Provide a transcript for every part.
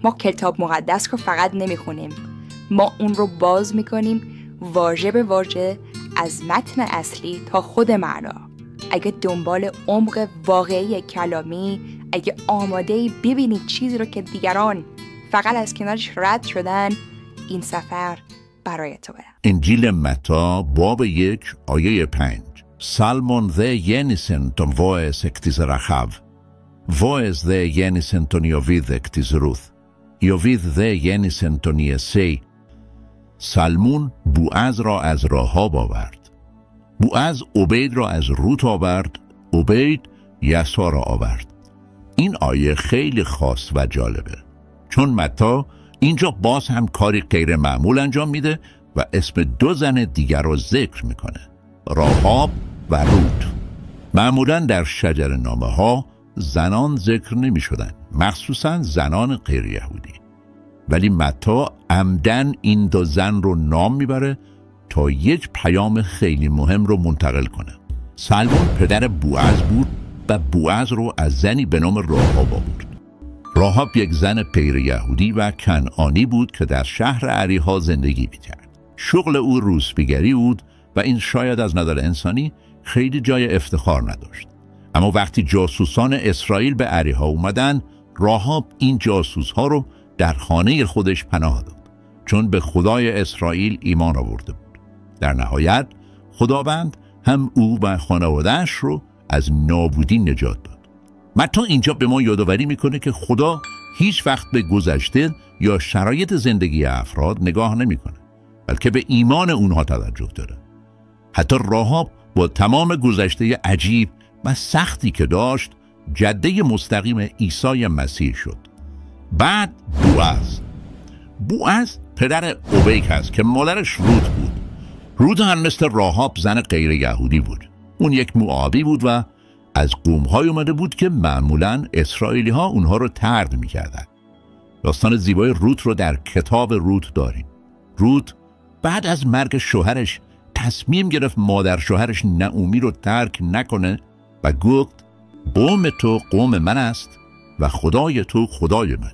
ما کتاب مقدس رو فقط نمیخونیم، ما اون رو باز میکنیم واژه به واژه از متن اصلی تا خود معنا. اگه دنبال عمق واقعی کلامی، اگه آماده‌ای ببینید چیزی رو که دیگران فقط از کنارش رد شدن، این سفر برای تو. انجیل متی باب 1 آیه 5. Salmon the jenisen ton voes ektis Rachav, voes the jenisen ton Jovid ektis Ruth, Jovid the jenisen ton Yesei. سلمون بوعز را از راهاب آورد، بوعز عبید را از روت آورد، عبید یسا را آورد. این آیه خیلی خاص و جالبه، چون متی اینجا باز هم کاری غیر معمول انجام میده و اسم 2 زن دیگر را ذکر میکنه، راهاب و روت. معمولا در شجره‌نامه ها زنان ذکر نمی شدن، مخصوصا زنان غیر یهودی، ولی متی عمدن این 2 زن رو نام میبره تا یک پیام خیلی مهم رو منتقل کنه. سلمون پدر بوعز بود و بوعز رو از زنی به نام راهاب آورد. راهاب یک زن غیر یهودی و کنعانی بود که در شهر اریحا زندگی میکرد. شغل او روسپیگری بود و این شاید از نظر انسانی خیلی جای افتخار نداشت. اما وقتی جاسوسان اسرائیل به اریحا اومدن، راهاب این جاسوسها رو در خانه خودش پناه داد، چون به خدای اسرائیل ایمان آورده بود. در نهایت خداوند هم او و خانواده‌اش رو از نابودی نجات داد. متی اینجا به ما یادآوری میکنه که خدا هیچ وقت به گذشته یا شرایط زندگی افراد نگاه نمیکنه، بلکه به ایمان اونها توجه داره. حتی راهاب با تمام گذشته عجیب و سختی که داشت، جده مستقیم عیسی مسیح شد. بعد بوعز پدر عبید هست که مادرش روت بود. روت هم مثل راهاب زن غیر یهودی بود. اون یک موآبی بود و از قوم‌های اومده بود که معمولاً اسرائیلی ها اونها رو طرد می‌کردن. داستان زیبای روت رو در کتاب روت داریم. روت بعد از مرگ شوهرش تصمیم گرفت مادر شوهرش نعومی رو ترک نکنه و گفت قوم تو قوم من است و خدای تو خدای من.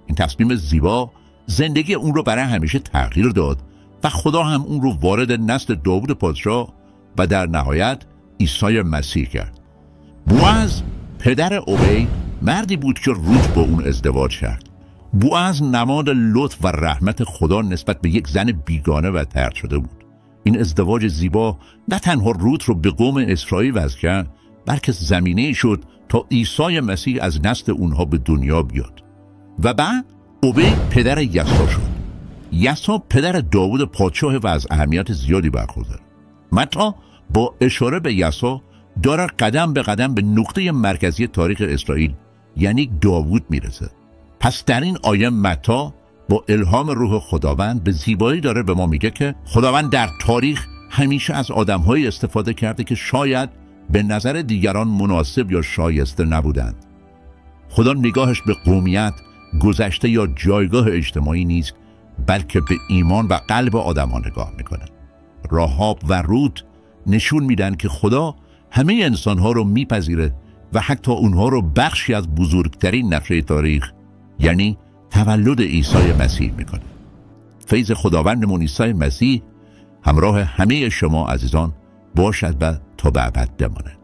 این تصمیم زیبا زندگی اون رو برای همیشه تغییر داد و خدا هم اون رو وارد نسل داوود پادشاه و در نهایت عیسی مسیح کرد. بوعز پدر عبید مردی بود که روت با اون ازدواج کرد. بوعز نماد لطف و رحمت خدا نسبت به یک زن بیگانه و طرد شده بود. این ازدواج زیبا نه تنها روت رو به قوم اسرائیل وصل کرد، بلکه زمینه شد تا عیسی مسیح از نسل اونها به دنیا بیاد. و بعد عبید پدر یسا شد. یسا پدر داوود پادشاه و از اهمیت زیادی برخوردار. متی با اشاره به یسا داره قدم به قدم به نقطه مرکزی تاریخ اسرائیل یعنی داوود میرسه. پس در این آیه متی با الهام روح خداوند به زیبایی داره به ما میگه که خداوند در تاریخ همیشه از آدم‌هایی استفاده کرده که شاید به نظر دیگران مناسب یا شایسته نبودند. خدا نگاهش به قومیت، گذشته یا جایگاه اجتماعی نیست، بلکه به ایمان و قلب آدم‌ها نگاه میکنه. راهاب و روت نشون میدن که خدا همه انسان‌ها رو میپذیره و حتی اونها رو بخشی از بزرگترین نقشه تاریخ یعنی تولد عیسی مسیح میکنه. فیض خداوندمون عیسی مسیح همراه همه شما عزیزان باشد و تا به ابد بماند.